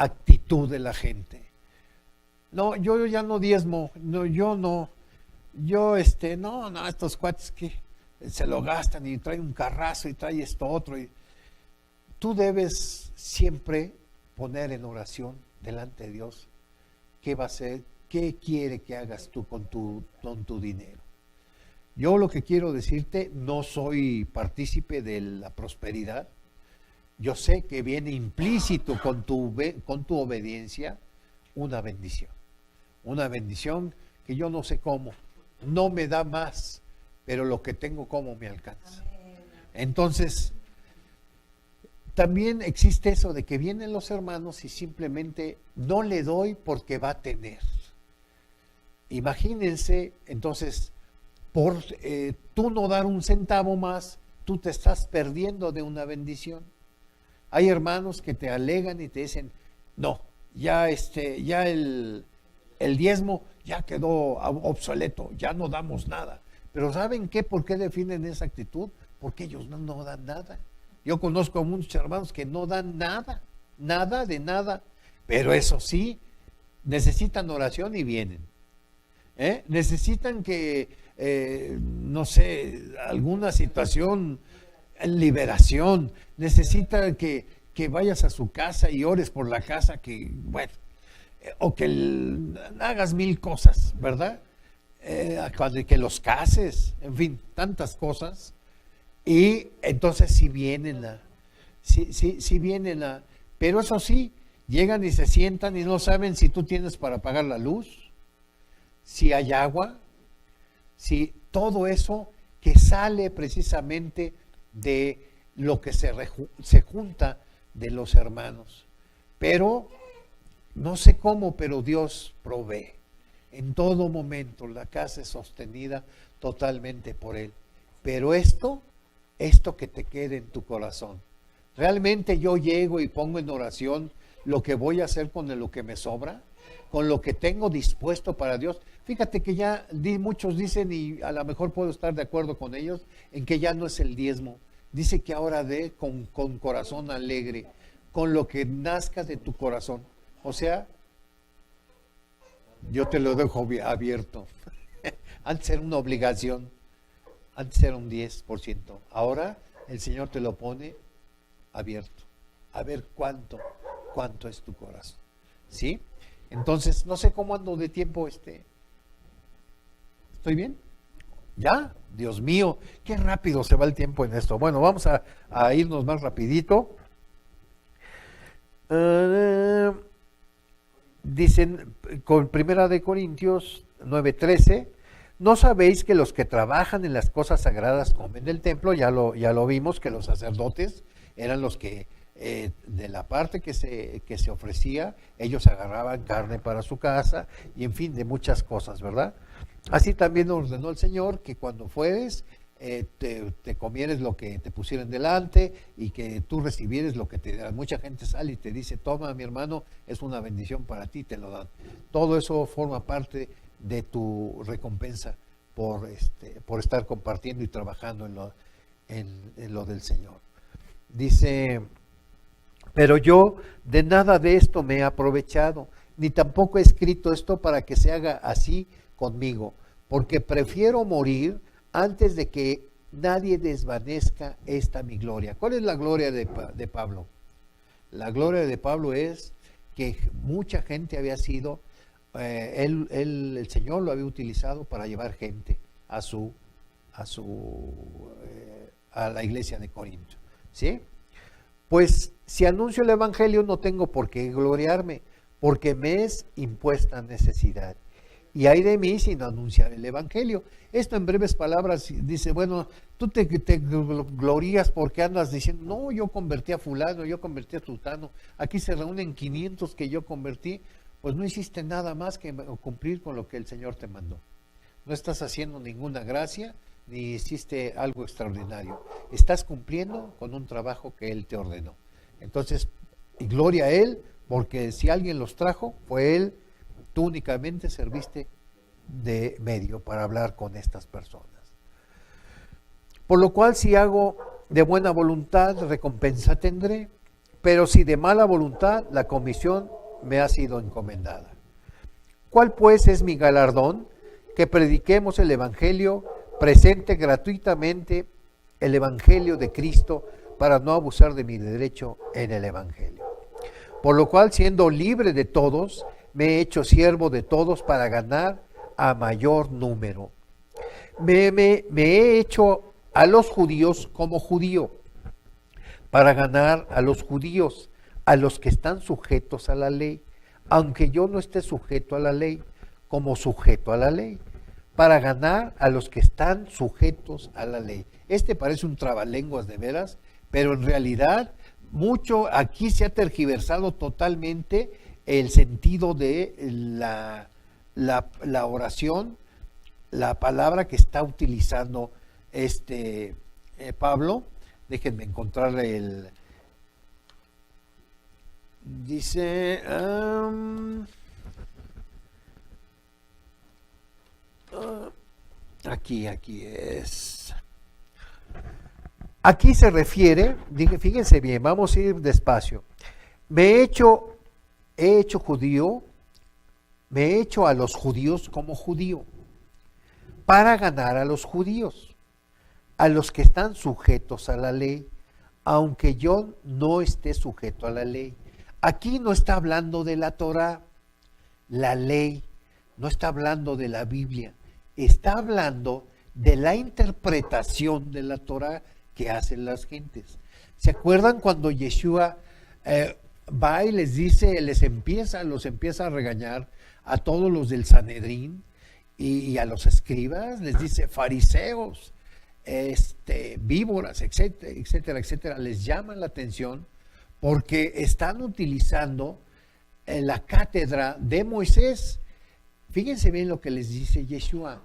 actitud de la gente. No, yo ya no diezmo, no, yo no. Yo, no, estos cuates que se lo gastan y traen un carrazo y trae esto otro. Y tú debes siempre poner en oración delante de Dios qué va a hacer, qué quiere que hagas tú con tu dinero. Yo lo que quiero decirte, no soy partícipe de la prosperidad. Yo sé que viene implícito con tu obediencia una bendición. Una bendición que yo no sé cómo. No me da más, pero lo que tengo como me alcanza. Entonces, también existe eso de que vienen los hermanos y simplemente no le doy porque va a tener. Imagínense, entonces, por tú no dar un centavo más, tú te estás perdiendo de una bendición. Hay hermanos que te alegan y te dicen, no, ya el diezmo ya quedó obsoleto, ya no damos nada. Pero ¿saben qué? ¿Por qué defienden esa actitud? Porque ellos no dan nada. Yo conozco a muchos hermanos que no dan nada, nada de nada. Pero eso sí, necesitan oración y vienen. Necesitan que, no sé, alguna situación, liberación. Necesitan que vayas a su casa y ores por la casa, que, bueno, o que hagas 1000 cosas, ¿verdad? Que los cases, en fin, tantas cosas. Y entonces sí vienen pero eso sí, llegan y se sientan y no saben si tú tienes para pagar la luz, si hay agua, si todo eso que sale precisamente de lo que se junta de los hermanos. Pero no sé cómo, pero Dios provee. En todo momento la casa es sostenida totalmente por Él. Pero esto que te quede en tu corazón. ¿Realmente yo llego y pongo en oración lo que voy a hacer con lo que me sobra? ¿Con lo que tengo dispuesto para Dios? Fíjate que ya muchos dicen, y a lo mejor puedo estar de acuerdo con ellos, en que ya no es el diezmo. Dice que ahora con corazón alegre, con lo que nazca de tu corazón. O sea, yo te lo dejo abierto. Antes era una obligación, antes era un 10%. Ahora el Señor te lo pone abierto. A ver cuánto es tu corazón. ¿Sí? Entonces, no sé cómo ando de tiempo. ¿Estoy bien? ¿Ya? Dios mío, qué rápido se va el tiempo en esto. Bueno, vamos a irnos más rapidito. Dicen con Primera de Corintios 9:13, ¿no sabéis que los que trabajan en las cosas sagradas comen del templo? Ya lo vimos, que los sacerdotes eran los que de la parte que se ofrecía, ellos agarraban carne para su casa y en fin, de muchas cosas, ¿verdad? Así también ordenó el Señor que cuando fueres te comieres lo que te pusieran delante y que tú recibieres lo que te dieran. Mucha gente sale y te dice, toma mi hermano, es una bendición para ti, te lo dan. Todo eso forma parte de tu recompensa por estar compartiendo y trabajando en lo del Señor. Dice, pero yo de nada de esto me he aprovechado, ni tampoco he escrito esto para que se haga así conmigo, porque prefiero morir antes de que nadie desvanezca esta mi gloria. ¿Cuál es la gloria de Pablo? La gloria de Pablo es que mucha gente había sido, el Señor lo había utilizado para llevar gente a la iglesia de Corinto, ¿sí? Pues si anuncio el evangelio no tengo por qué gloriarme, porque me es impuesta necesidad. Y hay de mí si no anunciar el evangelio. Esto en breves palabras dice, bueno, tú te glorías porque andas diciendo, no, yo convertí a fulano, yo convertí a tutano, aquí se reúnen 500 que yo convertí, pues no hiciste nada más que cumplir con lo que el Señor te mandó. No estás haciendo ninguna gracia, ni hiciste algo extraordinario. Estás cumpliendo con un trabajo que Él te ordenó. Entonces, y gloria a Él, porque si alguien los trajo, fue Él. Tú únicamente serviste de medio para hablar con estas personas. Por lo cual, si hago de buena voluntad, recompensa tendré, pero si de mala voluntad, la comisión me ha sido encomendada. ¿Cuál pues es mi galardón? Que prediquemos el Evangelio, presente gratuitamente el Evangelio de Cristo, para no abusar de mi derecho en el Evangelio. Por lo cual, siendo libre de todos, me he hecho siervo de todos para ganar a mayor número. Me he hecho a los judíos como judío, para ganar a los judíos, a los que están sujetos a la ley, aunque yo no esté sujeto a la ley, como sujeto a la ley, para ganar a los que están sujetos a la ley. Parece un trabalenguas de veras, pero en realidad mucho aquí se ha tergiversado totalmente el sentido de la oración, la palabra que está utilizando Pablo. Déjenme encontrarle dice, aquí es. Aquí se refiere, fíjense bien, vamos a ir despacio. Me he hecho judío, me he hecho a los judíos como judío, para ganar a los judíos, a los que están sujetos a la ley, aunque yo no esté sujeto a la ley. Aquí no está hablando de la Torá, la ley, no está hablando de la Biblia, está hablando de la interpretación de la Torá que hacen las gentes. ¿Se acuerdan cuando Yeshua va y les dice, los empieza a regañar a todos los del Sanedrín y a los escribas? Les dice, fariseos, víboras, etcétera, etcétera, etcétera. Les llama la atención porque están utilizando la cátedra de Moisés. Fíjense bien lo que les dice Yeshua.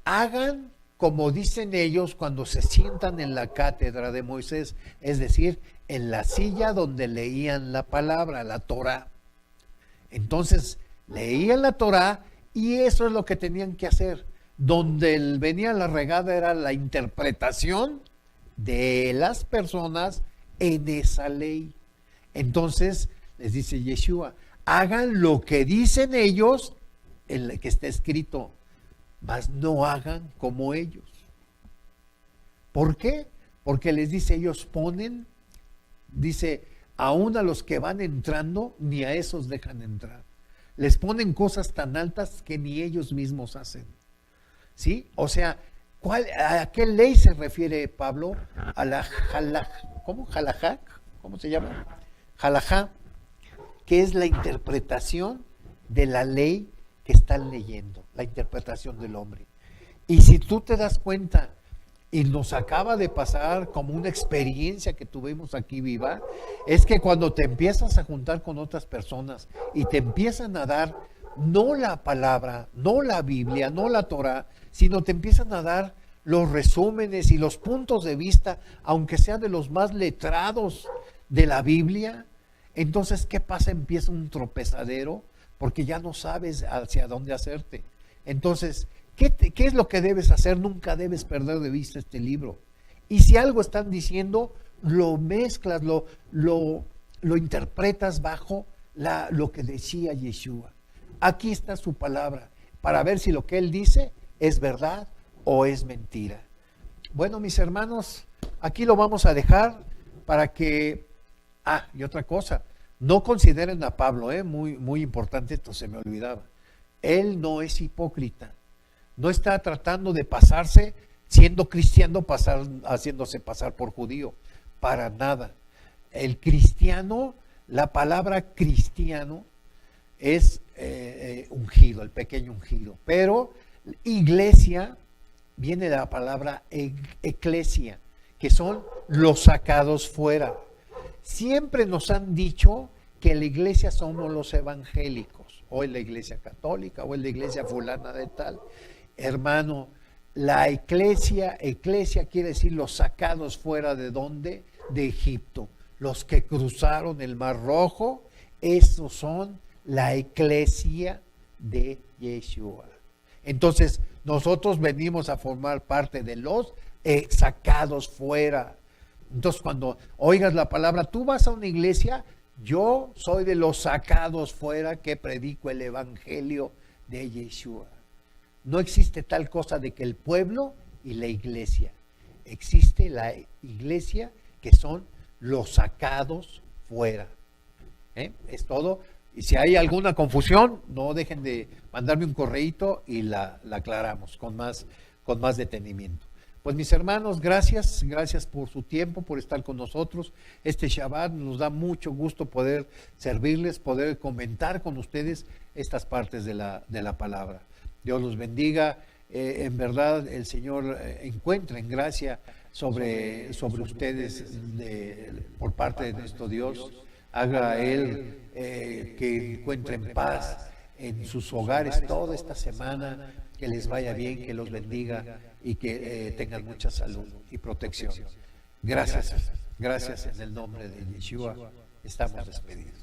Hagan como dicen ellos cuando se sientan en la cátedra de Moisés, es decir, en la silla donde leían la palabra, la Torá. Entonces, leían la Torá y eso es lo que tenían que hacer. Donde venía la regada era la interpretación de las personas en esa ley. Entonces, les dice Yeshua, hagan lo que dicen ellos, en lo que está escrito, mas no hagan como ellos. ¿Por qué? Porque les dice, ellos ponen, dice, aún a los que van entrando, ni a esos dejan entrar. Les ponen cosas tan altas que ni ellos mismos hacen. ¿Sí? O sea, ¿a qué ley se refiere Pablo? A la ¿cómo? ¿Jalajá? ¿Cómo se llama? Jalajá, que es la interpretación de la ley que están leyendo, la interpretación del hombre. Y si tú te das cuenta, y nos acaba de pasar como una experiencia que tuvimos aquí viva, es que cuando te empiezas a juntar con otras personas y te empiezan a dar no la palabra, no la Biblia, no la Torah, sino te empiezan a dar los resúmenes y los puntos de vista, aunque sean de los más letrados de la Biblia, entonces ¿qué pasa? Empieza un tropezadero porque ya no sabes hacia dónde hacerte. Entonces, ¿qué es lo que debes hacer? Nunca debes perder de vista este libro. Y si algo están diciendo, lo mezclas, lo interpretas bajo lo que decía Yeshua. Aquí está su palabra, para ver si lo que él dice es verdad o es mentira. Bueno, mis hermanos, aquí lo vamos a dejar para que... y otra cosa, no consideren a Pablo, muy, muy importante, esto se me olvidaba. Él no es hipócrita. No está tratando de pasarse, siendo cristiano, haciéndose pasar por judío. Para nada. El cristiano, la palabra cristiano es ungido, el pequeño ungido. Pero iglesia viene de la palabra eclesia, que son los sacados fuera. Siempre nos han dicho que en la iglesia somos los evangélicos, o en la iglesia católica, o en la iglesia fulana de tal. Hermano, la eclesia quiere decir los sacados fuera de ¿dónde? De Egipto. Los que cruzaron el Mar Rojo, esos son la eclesia de Yeshua. Entonces, nosotros venimos a formar parte de los sacados fuera. Entonces, cuando oigas la palabra, tú vas a una iglesia, yo soy de los sacados fuera que predico el evangelio de Yeshua. No existe tal cosa de que el pueblo y la iglesia. Existe la iglesia que son los sacados fuera. Es todo. Y si hay alguna confusión, no dejen de mandarme un correíto y la aclaramos con más detenimiento. Pues mis hermanos, gracias por su tiempo, por estar con nosotros. Este Shabbat nos da mucho gusto poder servirles, poder comentar con ustedes estas partes de la palabra. Dios los bendiga. En verdad, el Señor encuentra en gracia sobre ustedes por parte de nuestro Dios. Haga a Él que encuentren paz en sus hogares toda esta semana, que les vaya bien, que los bendiga y que tengan mucha salud y protección. Gracias en el nombre de Yeshua. Estamos despedidos.